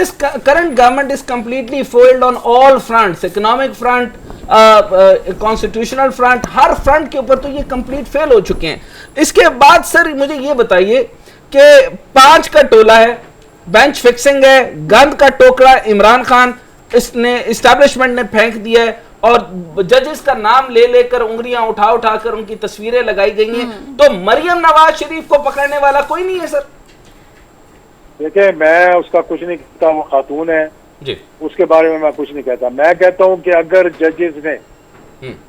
this current government is completely failed on all fronts, economic front, constitutional front, हर front के ऊपर तो ये कंप्लीट फेल हो चुके हैं। इसके बाद सर मुझे ये बताइए कि 5 का टोला है, बेंच फिक्सिंग है, गंद का टोकरा इमरान खान इसने इस्टेब्लिशमेंट ने फेंक दिया है और जजेस का नाम ले लेकर उंगलियां उठा उठा कर उनकी तस्वीरें लगाई गई हैं। तो मरियम नवाज शरीफ को पकड़ने वाला कोई नहीं है सर। देखिए, मैं उसका कुछ नहीं कहता, वो खातून है जी, उसके बारे में मैं कुछ नहीं कहता। मैं कहता हूं कि अगर जजेस ने,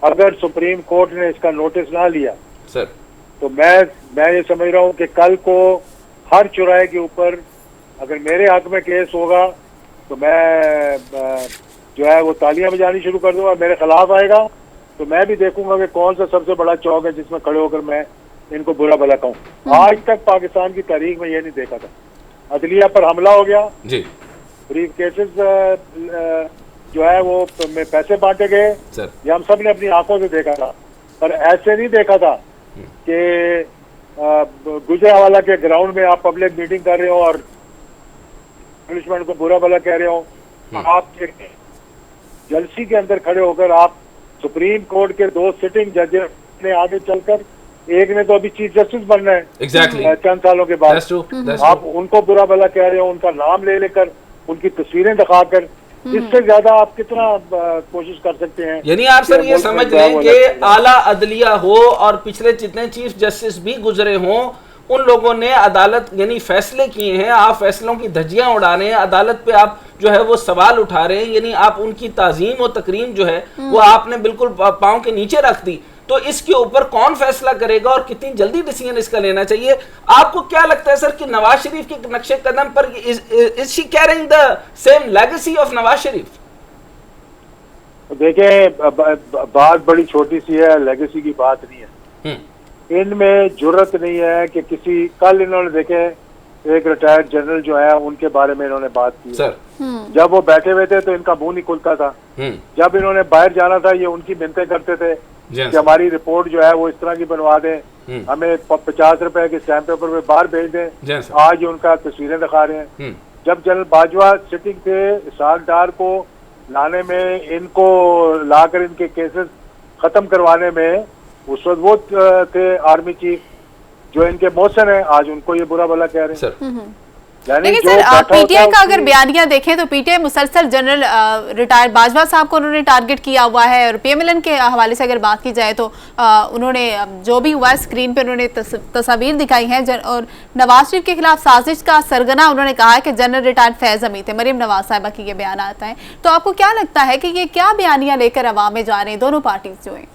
अगर सुप्रीम कोर्ट ने इसका नोटिस ना लिया सर, तो मैं ये समझ रहा हूं कि कल को हर चौराहे के ऊपर अगर मेरे हक में केस होगा तो मैं जो है वो तालियां बजानी शुरू कर दूंगा। मेरे खिलाफ आएगा तो मैं भी देखूंगा कि कौन सा सबसे बड़ा चौक है जिसमें खड़े होकर मैं इनको बुरा भला कहूँ। आज तक पाकिस्तान की तारीख में ये नहीं देखा था। अदलिया पर हमला हो गया जी, ब्रीफ केसेस जो है वो में पैसे बांटे गए, ये हम सब ने अपनी आंखों से देखा था। पर ऐसे नहीं देखा था कि गुजरावाला के ग्राउंड में आप पब्लिक मीटिंग कर रहे हो और पुलिसमैन को बुरा भला कह रहे हो। आप जलसी के अंदर खड़े होकर आप सुप्रीम कोर्ट के 2 सिटिंग जजेस ने आगे चलकर, एक ने तो अभी चीफ जस्टिस बनना है चंद सालों के बाद, आप उनको बुरा भला कह रहे हो, उनका नाम ले लेकर, उनकी तस्वीरें दिखाकर। इससे ज्यादा आप कितना कोशिश कर सकते हैं? यानी आप सर ये समझ लें कि आला अदलिया हो और पिछले जितने चीफ जस्टिस भी गुजरे हों, उन लोगों ने अदालत यानी फैसले किए हैं, आप फैसलों की धज्जियां उड़ा रहे हैं, अदालत पे आप जो है वो सवाल उठा रहे हैं, यानी आप उनकी ताजीम और तकरीम जो है वो आपने बिल्कुल पांव के नीचे रख दी। तो इसके ऊपर कौन फैसला करेगा और कितनी जल्दी डिसीजन इसका लेना चाहिए? आपको क्या लगता है सर कि नवाज शरीफ के नक्शे कदम पर is she carrying the same legacy of Nawaz Sharif? देखें, बात बड़ी छोटी सी है, लेगेसी की बात नहीं है। इनमें जुर्रत नहीं है कि किसी, कल इन्होंने देखे एक रिटायर्ड जनरल जो है उनके बारे में इन्होंने बात की सर। जब वो बैठे हुए थे तो इनका मुंह नहीं खुलता था। जब इन्होंने बाहर जाना था ये उनकी मिन्नतें करते थे कि हमारी रिपोर्ट जो है वो इस तरह की बनवा दें, हमें 50 रुपए के स्टैम्प पेपर में बाहर भेज दें। आज उनका तस्वीरें दिखा रहे हैं। जब जनरल बाजवा सिटिंग थे, इसाक डार को लाने में, इनको लाकर इनके केसेस खत्म करवाने में, उस वक्त वो थे आर्मी चीफ जो इनके मौसन है, आज उनको ये बुरा भला कह रहे हैं। लेकिन सर पीटीआई का अगर बयानिया देखें तो पीटीआई मुसलसल जनरल रिटायर्ड बाजवा साहब को उन्होंने टारगेट किया हुआ है, और पीएमएलएन के हवाले से अगर बात की जाए तो उन्होंने जो भी हुआ है स्क्रीन पे उन्होंने तस्वीर दिखाई है, और नवाज शरीफ के खिलाफ साजिश का सरगना उन्होंने कहा है कि जनरल रिटायर्ड फैज हमीद है, मरियम नवाज साहिबा की ये बयान आता है। तो आपको क्या लगता है कि ये क्या बयानिया लेकर अवाम में जा रहे हैं दोनों पार्टीज जो है?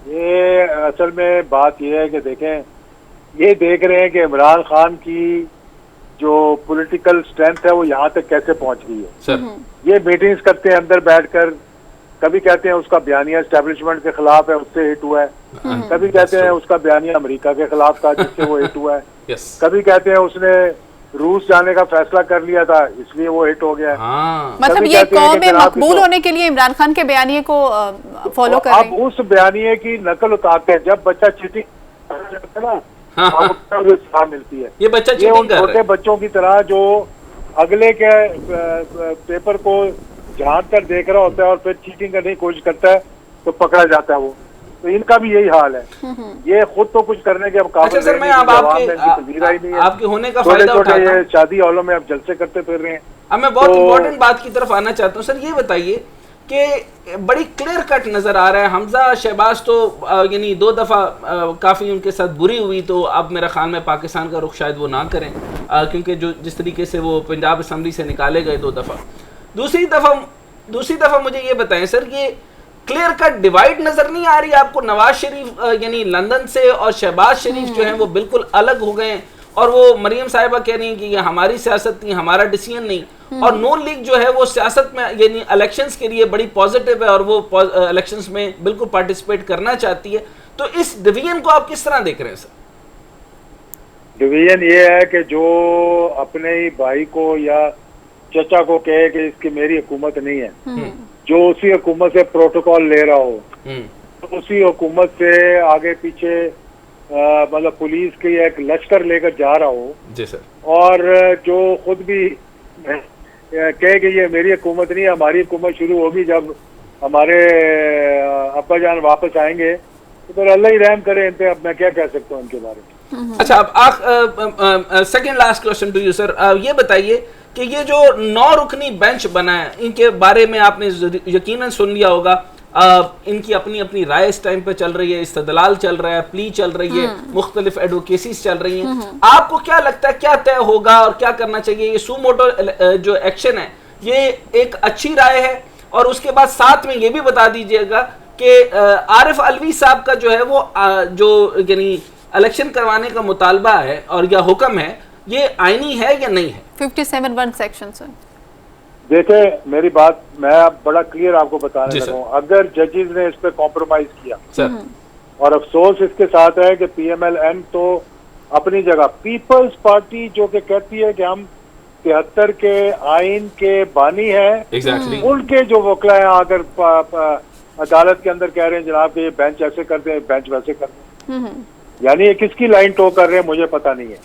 ये असल में बात यह है कि देखें, ये देख रहे हैं कि इमरान खान की जो पॉलिटिकल स्ट्रेंथ है वो यहाँ तक कैसे पहुंच गई है सर। ये मीटिंग्स करते हैं अंदर बैठकर, कभी कहते हैं उसका बयानिया एस्टेब्लिशमेंट के खिलाफ है उससे हिट हुआ है, कभी कहते हैं उसका बयानिया अमेरिका के खिलाफ था जिससे वो हिट हुआ है, कभी कहते हैं उसने रूस जाने का फैसला कर लिया था इसलिए वो हिट हो गया है। मतलब ये कौम में मकबूल होने के लिए इमरान खान के बयानिए को फॉलो कर रहे हैं। अब उस बयानिए की नकल उतारते हैं। जब बच्चा चीटिंग ना मिलती है, ये बच्चा ये उन छोटे बच्चों की तरह जो अगले के पेपर को झांक कर देख रहा होता है और फिर चीटिंग करने की कोशिश करता है तो पकड़ा जाता है वो। तो इनका भी यही हाल है, ये खुद तो कुछ करने के काबिल अच्छा, सर मैं अब आपके होने का फायदा उठाता हूं। ये शादी हॉलों में अब जलसे करते फिर रहे हैं। अब मैं बहुत इंपॉर्टेंट बात की तरफ आना चाहता हूँ सर। ये बताइए कि बड़ी क्लियर कट नजर आ रहा है, हमजा शहबाज तो यानी 2 दफा काफी उनके साथ बुरी हुई, तो अब मेरा ख्याल में पाकिस्तान का रुख शायद वो ना करें, क्योंकि जो जिस तरीके से वो पंजाब असम्बली से निकाले गए 2 दफा। दूसरी दफा मुझे ये बताएं सर, ये क्लियर कट डिवाइड नजर नहीं आ रही आपको? नवाज शरीफ यानी लंदन से और शहबाज शरीफ जो है वो बिल्कुल अलग हो गए, और वो मरियम साहिबा कह रही हैं कि ये हमारी सियासत थी, हमारा डिसीजन नहीं। और नून लीग जो है वो सियासत में यानी इलेक्शंस के लिए बड़ी पॉजिटिव है और वो इलेक्शंस में बिल्कुल पार्टिसिपेट करना चाहती है। तो इस डिवीजन को आप किस तरह देख रहे हैं सर? डिवीजन ये है कि जो अपने ही भाई को या चचा को कहे कि इसकी मेरी हुकूमत नहीं है, जो उसी हुकूमत से प्रोटोकॉल ले रहा हो, तो उसी हुकूमत से आगे पीछे मतलब पुलिस की एक लश्कर लेकर जा रहा हो जी सर, और जो खुद भी कहे कि ये मेरी हुकूमत नहीं है, हमारी हुकूमत शुरू होगी जब हमारे अब्बा जान वापस आएंगे, तो फिर अल्लाह ही रहम करे इन पे। अब मैं क्या कह सकता हूँ उनके बारे में। अच्छा, अब second last question to you sir, ये बताइए कि ये जो 9 रुकनी बेंच बना है, इनके बारे में आपने यकीनन सुन लिया होगा। इनकी अपनी अपनी राय इस टाइम पे चल रही है, इस्तदलाल चल रहा है, प्ली चल रही है, मुख्तलिफ एडवोकेसीज चल रही हैं। आपको क्या लगता है क्या तय होगा और क्या करना चाहिए? ये सुमोटो जो एक्शन है ये एक अच्छी राय है? और उसके बाद साथ में ये भी बता दीजिएगा कि आरिफ अलवी साहब का जो है वो जो यानी इलेक्शन करवाने का मुतालबा है और या हुक्म है, ये आईनी है या नहीं है? 57(1) सेक्शन सर। देखे मेरी बात, मैं अब बड़ा क्लियर आपको बताने लगा हूँ। अगर जजेस ने इस पे कॉम्प्रोमाइज किया सर, और अफसोस इसके साथ है कि PMLN तो अपनी जगह, पीपल्स पार्टी जो कि कहती है कि हम 73 के आइन के बानी हैं, एग्जैक्टली, उनके जो वकला हैं अगर अदालत के अंदर कह रहे हैं जनाब कि ये बेंच ऐसे करते हैं, बेंच वैसे करते हैं, यानी ये किसकी लाइन टो कर रहे हैं मुझे पता नहीं है।